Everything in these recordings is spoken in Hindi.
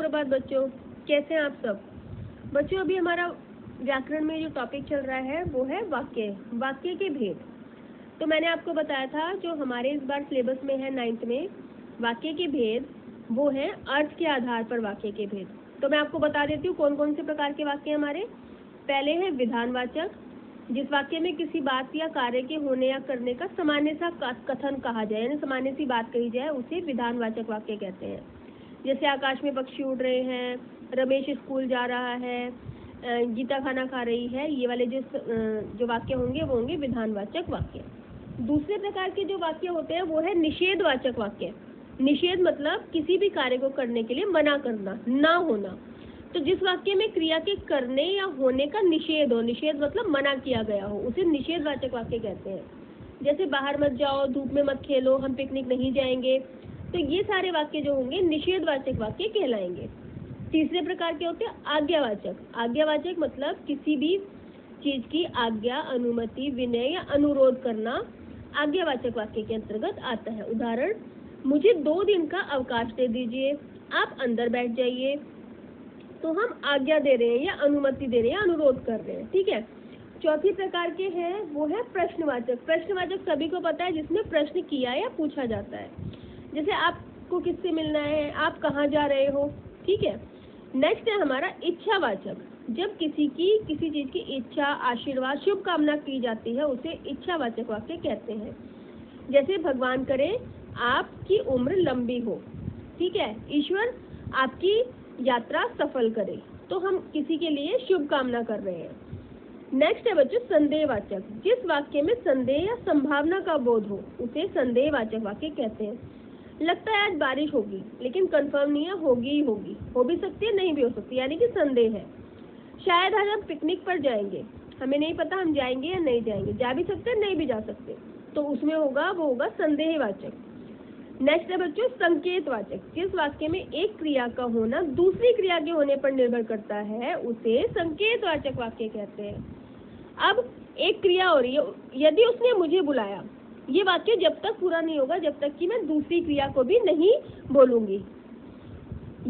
सुप्रभात बच्चों, कैसे हैं आप सब। बच्चों अभी हमारा व्याकरण में जो टॉपिक चल रहा है वो है वाक्य के भेद। तो मैंने आपको बताया था जो हमारे इस बार सिलेबस में है 9th में वाक्य के भेद, वो है अर्थ के आधार पर वाक्य के भेद। तो मैं आपको बता देती हूँ कौन कौन से प्रकार के वाक्य हमारे। पहले है विधानवाचक, जिस वाक्य में किसी बात या कार्य के होने या करने का सामान्य सा कथन कहा जाए, यानी सामान्य सी बात कही जाए, उसे विधानवाचक वाक्य कहते हैं। जैसे आकाश में पक्षी उड़ रहे हैं, रमेश स्कूल जा रहा है, गीता खाना खा रही है, ये वाले जो वाक्य होंगे वो होंगे विधानवाचक वाक्य। दूसरे प्रकार के जो वाक्य होते हैं वो है निषेधवाचक वाक्य। निषेध मतलब किसी भी कार्य को करने के लिए मना करना, ना होना। तो जिस वाक्य में क्रिया के करने या होने का निषेध हो, निषेध मतलब मना किया गया हो, उसे निषेधवाचक वाक्य कहते हैं। जैसे बाहर मत जाओ, धूप में मत खेलो, हम पिकनिक नहीं जाएंगे। तो ये सारे वाक्य जो होंगे निषेधवाचक वाक्य कहलाएंगे। तीसरे प्रकार के होते हैं आज्ञावाचक। आज्ञावाचक मतलब किसी भी चीज की आज्ञा, अनुमति, विनय या अनुरोध करना आज्ञावाचक वाक्य के अंतर्गत आता है। उदाहरण, मुझे 2 दिन का अवकाश दे दीजिए, आप अंदर बैठ जाइए। तो हम आज्ञा दे रहे हैं या अनुमति दे रहे हैं, अनुरोध कर रहे हैं, ठीक है। चौथी प्रकार के हैं वो है प्रश्नवाचक। प्रश्नवाचक सभी को पता है, जिसमें प्रश्न किया या पूछा जाता है। जैसे आपको किससे मिलना है, आप कहाँ जा रहे हो, ठीक है। नेक्स्ट है हमारा इच्छावाचक। जब किसी चीज की इच्छा, आशीर्वाद, शुभकामना की जाती है, उसे इच्छावाचक वाक्य कहते हैं। जैसे भगवान करे आपकी उम्र लंबी हो, ठीक है, ईश्वर आपकी यात्रा सफल करे, तो हम किसी के लिए शुभकामना कर रहे हैं। नेक्स्ट है बच्चों संदेहवाचक। जिस वाक्य में संदेह या संभावना का बोध हो, उसे संदेहवाचक वाक्य कहते हैं। लगता है आज बारिश होगी, लेकिन कंफर्म नहीं है, होगी ही होगी, हो भी सकती है, नहीं भी हो सकती, यानी कि संदेह है। शायद आज हम पिकनिक पर जाएंगे, हमें नहीं पता हम जाएंगे या नहीं जाएंगे, जा भी सकते हैं, नहीं भी जा सकते, तो उसमें वो होगा संदेहवाचक। नेक्स्ट है बच्चों संकेतवाचक। जिस वाक्य में एक क्रिया का होना दूसरी क्रिया के होने पर निर्भर करता है, उसे संकेतवाचक वाक्य कहते हैं। अब एक क्रिया हो रही है, यदि उसने मुझे बुलाया, ये वाक्य जब तक पूरा नहीं होगा जब तक कि मैं दूसरी क्रिया को भी नहीं बोलूंगी।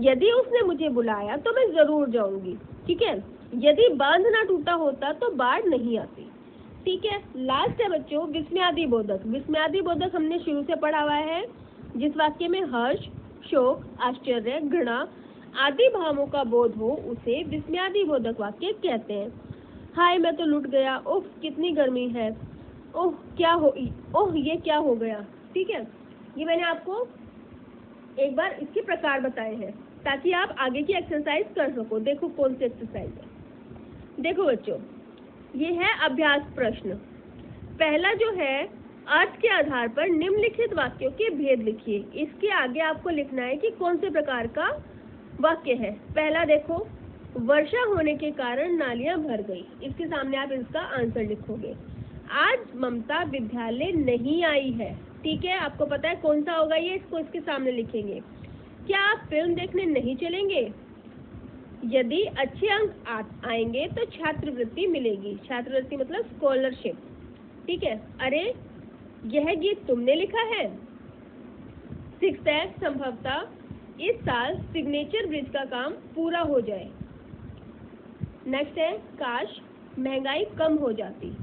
यदि उसने मुझे बुलाया तो मैं जरूर जाऊंगी, ठीक है। यदि बांध ना टूटा होता तो बाढ़ नहीं आती, ठीक है। लास्ट है बच्चों विस्मयादि बोधक। विस्मयादि बोधक हमने शुरू से पढ़ा हुआ है। जिस वाक्य में हर्ष, शोक, आश्चर्य, घृणा आदि भावों का बोध हो, उसे विस्मयादि बोधक वाक्य कहते हैं। हाय मैं तो लुट गया, उफ कितनी गर्मी है, ओह ये क्या हो गया, ठीक है। ये मैंने आपको एक बार इसके प्रकार बताए हैं ताकि आप आगे की एक्सरसाइज कर सको। देखो कौन सी एक्सरसाइज है। देखो बच्चों, ये है अभ्यास प्रश्न। पहला जो है, अर्थ के आधार पर निम्नलिखित वाक्यों के भेद लिखिए। इसके आगे आपको लिखना है कि कौन से प्रकार का वाक्य है। पहला देखो, वर्षा होने के कारण नालियां भर गई। इसके सामने आप इसका आंसर लिखोगे। आज ममता विद्यालय नहीं आई है, ठीक है, आपको पता है कौन सा होगा ये, इसको इसके सामने लिखेंगे। क्या आप फिल्म देखने नहीं चलेंगे? यदि अच्छे अंक आएंगे तो छात्रवृत्ति मिलेगी। छात्रवृत्ति मतलब स्कॉलरशिप, ठीक है। अरे यह गीत तुमने लिखा है। 6 है, संभवतः इस साल सिग्नेचर ब्रिज का काम पूरा हो जाए। नेक्स्ट है, काश महंगाई कम हो जाती।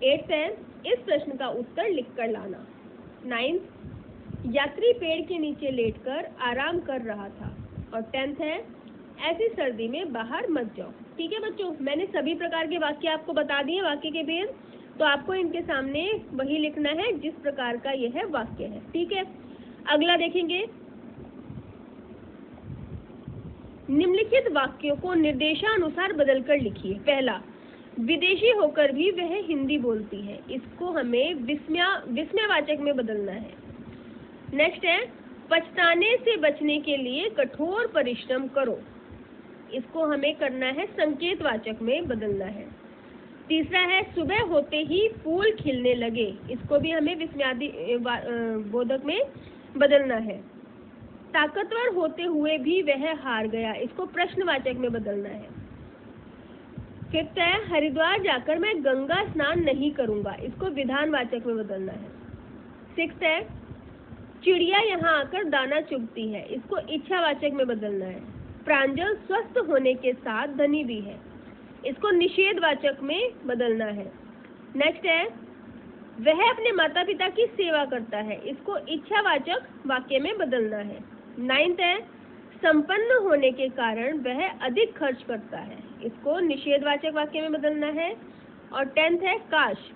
8 है, इस प्रश्न का उत्तर लिखकर लाना। 9, यात्री पेड़ के नीचे लेटकर आराम कर रहा था। और 10 है, ऐसी सर्दी में बाहर मत जाओ। ठीक है बच्चों, मैंने सभी प्रकार के वाक्य आपको बता दिए, वाक्य के भेद। तो आपको इनके सामने वही लिखना है जिस प्रकार का यह वाक्य है, ठीक है। अगला देखेंगे, निम्नलिखित वाक्यों को निर्देशानुसार बदलकर लिखिए। पहला, विदेशी होकर भी वह हिंदी बोलती है। इसको हमें विस्मयवाचक में बदलना है। नेक्स्ट है, पछताने से बचने के लिए कठोर परिश्रम करो। इसको हमें करना है संकेतवाचक में बदलना है। तीसरा है, सुबह होते ही फूल खिलने लगे। इसको भी हमें विस्मयादि बोधक में बदलना है। ताकतवर होते हुए भी वह हार गया। इसको प्रश्नवाचक में बदलना है। फिफ्थ है, हरिद्वार जाकर मैं गंगा स्नान नहीं करूंगा। इसको विधानवाचक में बदलना है। सिक्स्थ है, चिड़िया यहाँ आकर दाना चुगती है, इसको इच्छावाचक में बदलना है। प्रांजल स्वस्थ होने के साथ धनी भी है, इसको निषेधवाचक में बदलना है। नेक्स्ट है वह अपने माता पिता की सेवा करता है, इसको इच्छावाचक वाक्य में बदलना है। 9th है संपन्न होने के कारण वह अधिक खर्च करता है, इसको निषेधवाचक वाक्य में बदलना है। और 10th है काश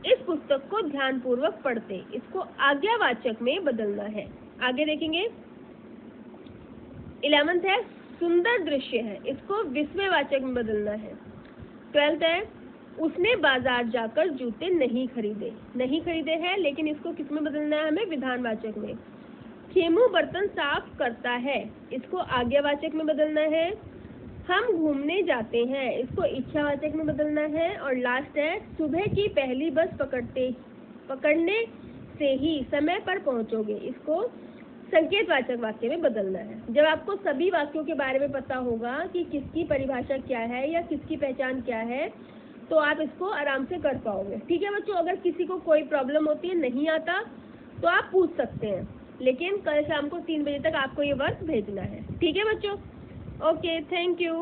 इस पुस्तक को ध्यानपूर्वक पढ़ते, इसको आज्ञावाचक में बदलना है। आगे देखेंगे 11th है सुंदर दृश्य है, इसको विस्मयवाचक में बदलना है। 12th है उसने बाजार जाकर जूते नहीं खरीदे हैं, लेकिन इसको किस में बदलना है हमें? विधानवाचक में। खेमू बर्तन साफ करता है, इसको आज्ञावाचक में बदलना है। हम घूमने जाते हैं, इसको इच्छावाचक में बदलना है। और लास्ट है सुबह की पहली बस पकड़ने से ही समय पर पहुंचोगे, इसको संकेतवाचक वाक्य में बदलना है। जब आपको सभी वाक्यों के बारे में पता होगा कि किसकी परिभाषा क्या है या किसकी पहचान क्या है, तो आप इसको आराम से कर पाओगे। ठीक है बच्चों, अगर किसी को कोई प्रॉब्लम होती है, नहीं आता, तो आप पूछ सकते हैं, लेकिन कल शाम को 3 बजे तक आपको ये वर्क भेजना है। ठीक है बच्चों, ओके, थैंक यू।